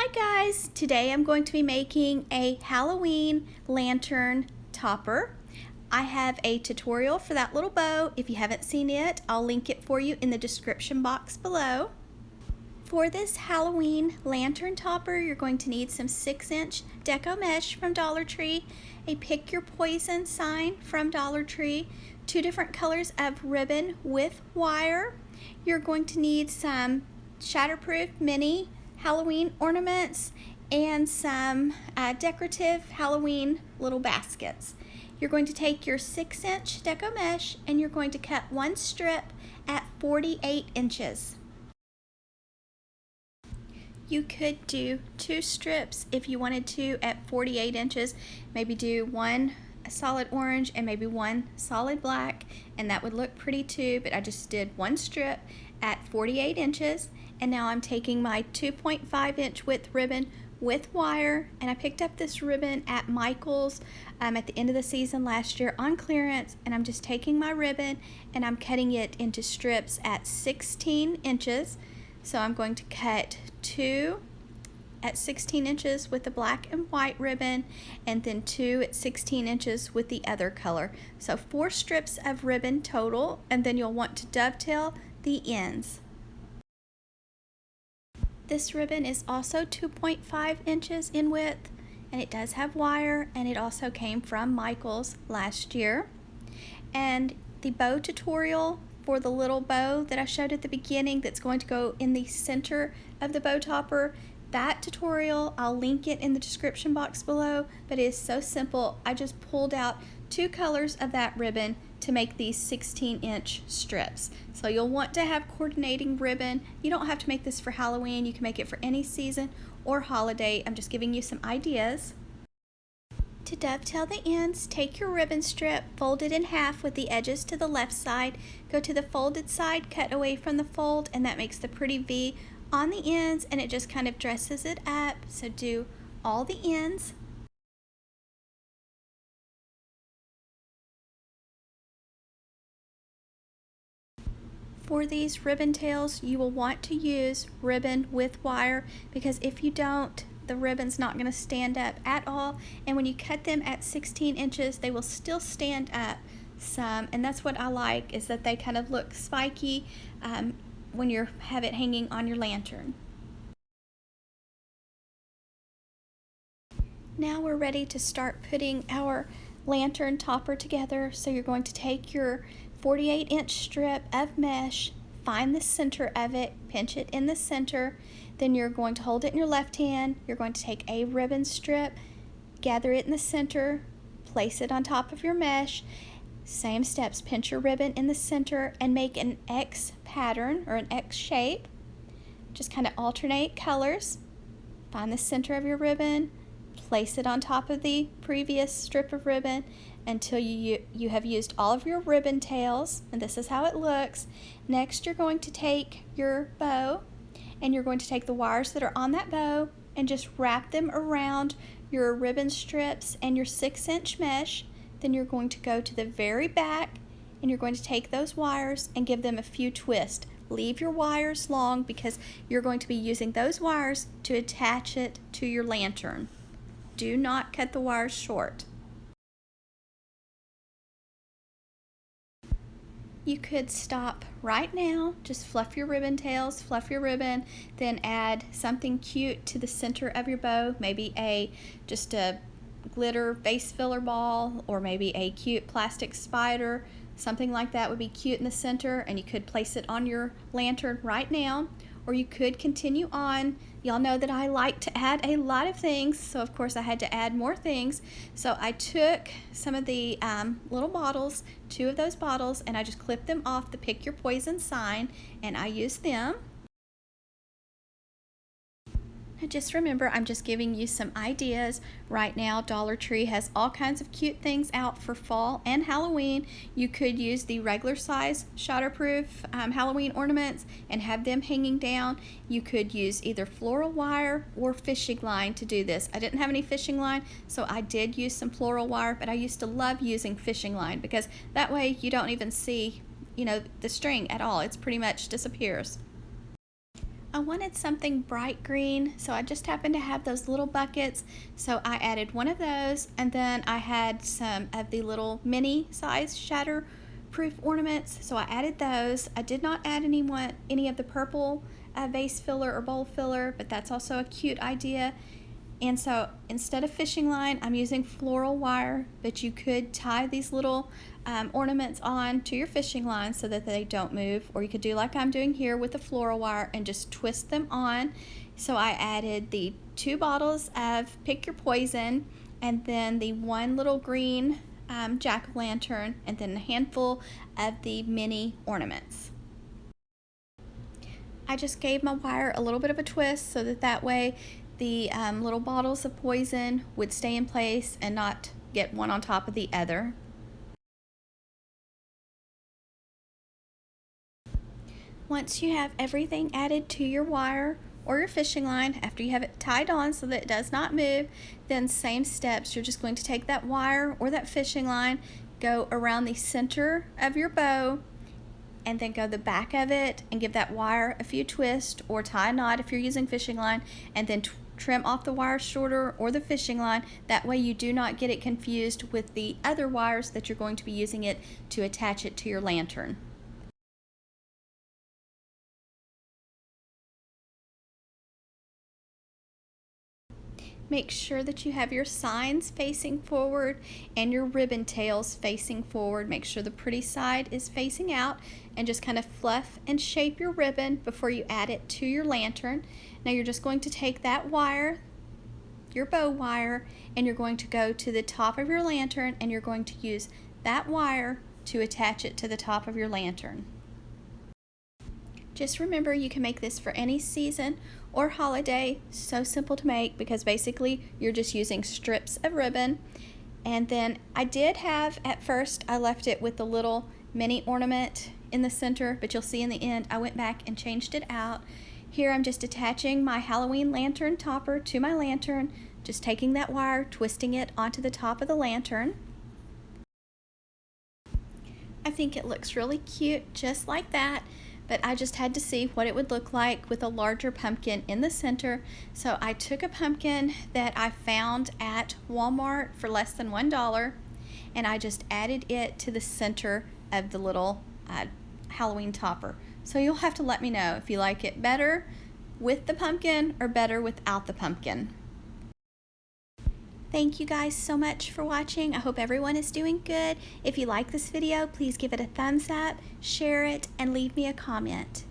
Hi guys, today I'm going to be making a Halloween lantern topper. I have a tutorial for that little bow. If you haven't seen it, I'll link it for you in the description box below. For this Halloween lantern topper, you're going to need some 6-inch deco mesh from Dollar Tree, a pick your poison sign from Dollar Tree, 2 different colors of ribbon with wire. You're going to need some shatterproof mini Halloween ornaments and some decorative Halloween little baskets. You're going to take your 6-inch deco mesh and you're going to cut one strip at 48 inches. You could do 2 strips if you wanted to at 48 inches, maybe do one solid orange and maybe one solid black, and that would look pretty too, but I just did 1 strip at 48 inches. And now I'm taking my 2.5 inch width ribbon with wire, and I picked up this ribbon at Michael's at the end of the season last year on clearance, and I'm just taking my ribbon and I'm cutting it into strips at 16 inches. So I'm going to cut 2 at 16 inches with the black and white ribbon, and then 2 at 16 inches with the other color. So 4 strips of ribbon total, and then you'll want to dovetail the ends. This ribbon is also 2.5 inches in width, and it does have wire, and it also came from Michael's last year. And the bow tutorial for the little bow that I showed at the beginning that's going to go in the center of the bow topper, that tutorial, I'll link it in the description box below, but it is so simple. I just pulled out 2 colors of that ribbon to make these 16-inch strips. So you'll want to have coordinating ribbon. You don't have to make this for Halloween. You can make it for any season or holiday. I'm just giving you some ideas. To dovetail the ends, take your ribbon strip, fold it in half with the edges to the left side, go to the folded side, cut away from the fold, and that makes the pretty V on the ends, and it just kind of dresses it up. So do all the ends. For these ribbon tails, you will want to use ribbon with wire, because if you don't, the ribbon's not going to stand up at all, and when you cut them at 16 inches, they will still stand up some, and that's what I like, is that they kind of look spiky when you have it hanging on your lantern. Now we're ready to start putting our lantern topper together. So you're going to take your 48-inch strip of mesh, find the center of it, pinch it in the center, then you're going to hold it in your left hand. You're going to take a ribbon strip, gather it in the center, place it on top of your mesh. Same steps, pinch your ribbon in the center and make an X pattern or an X shape. Just kind of alternate colors. Find the center of your ribbon, place it on top of the previous strip of ribbon until you have used all of your ribbon tails, and this is how it looks. Next, you're going to take your bow and you're going to take the wires that are on that bow and just wrap them around your ribbon strips and your 6-inch mesh. Then you're going to go to the very back and you're going to take those wires and give them a few twists. Leave your wires long because you're going to be using those wires to attach it to your lantern. Do not cut the wires short. You could stop right now, just fluff your ribbon tails, fluff your ribbon, then add something cute to the center of your bow, maybe just a glitter vase filler ball, or maybe a cute plastic spider. Something like that would be cute in the center, and you could place it on your lantern right now, or you could continue on. Y'all know that I like to add a lot of things, so of course I had to add more things. So I took some of the little bottles, 2 of those bottles, and I just clipped them off the Pick Your Poison sign, and I used them. Just remember, I'm just giving you some ideas. Right now, Dollar Tree has all kinds of cute things out for fall and Halloween. You could use the regular size shatterproof Halloween ornaments and have them hanging down. You could use either floral wire or fishing line to do this. I didn't have any fishing line, so I did use some floral wire, but I used to love using fishing line because that way you don't even see, the string at all. It's pretty much disappears. I wanted something bright green, so I just happened to have those little buckets, so I added one of those, and then I had some of the little mini size shatterproof ornaments, so I added those. I did not add any of the purple vase filler or bowl filler, but that's also a cute idea. And so instead of fishing line, I'm using floral wire, but you could tie these little ornaments on to your fishing line so that they don't move, or you could do like I'm doing here with the floral wire and just twist them on. So I added the 2 bottles of Pick Your Poison, and then the 1 little green jack-o'-lantern, and then a handful of the mini ornaments. I just gave my wire a little bit of a twist so that way the little bottles of poison would stay in place and not get one on top of the other. Once you have everything added to your wire or your fishing line, after you have it tied on so that it does not move, then same steps. You're just going to take that wire or that fishing line, go around the center of your bow, and then go the back of it and give that wire a few twists, or tie a knot if you're using fishing line, and then trim off the wire shorter or the fishing line. That way you do not get it confused with the other wires that you're going to be using it to attach it to your lantern. Make sure that you have your signs facing forward and your ribbon tails facing forward. Make sure the pretty side is facing out, and just kind of fluff and shape your ribbon before you add it to your lantern. Now you're just going to take that wire, your bow wire, and you're going to go to the top of your lantern, and you're going to use that wire to attach it to the top of your lantern. Just remember, you can make this for any season or holiday. So simple to make, because basically you're just using strips of ribbon. And then I did have, at first I left it with the little mini ornament in the center, but you'll see in the end I went back and changed it out. Here I'm just attaching my Halloween lantern topper to my lantern, just taking that wire, twisting it onto the top of the lantern. I think it looks really cute just like that, but I just had to see what it would look like with a larger pumpkin in the center. So I took a pumpkin that I found at Walmart for less than $1, and I just added it to the center of the little Halloween topper. So you'll have to let me know if you like it better with the pumpkin or better without the pumpkin. Thank you guys so much for watching. I hope everyone is doing good. If you like this video, please give it a thumbs up, share it, and leave me a comment.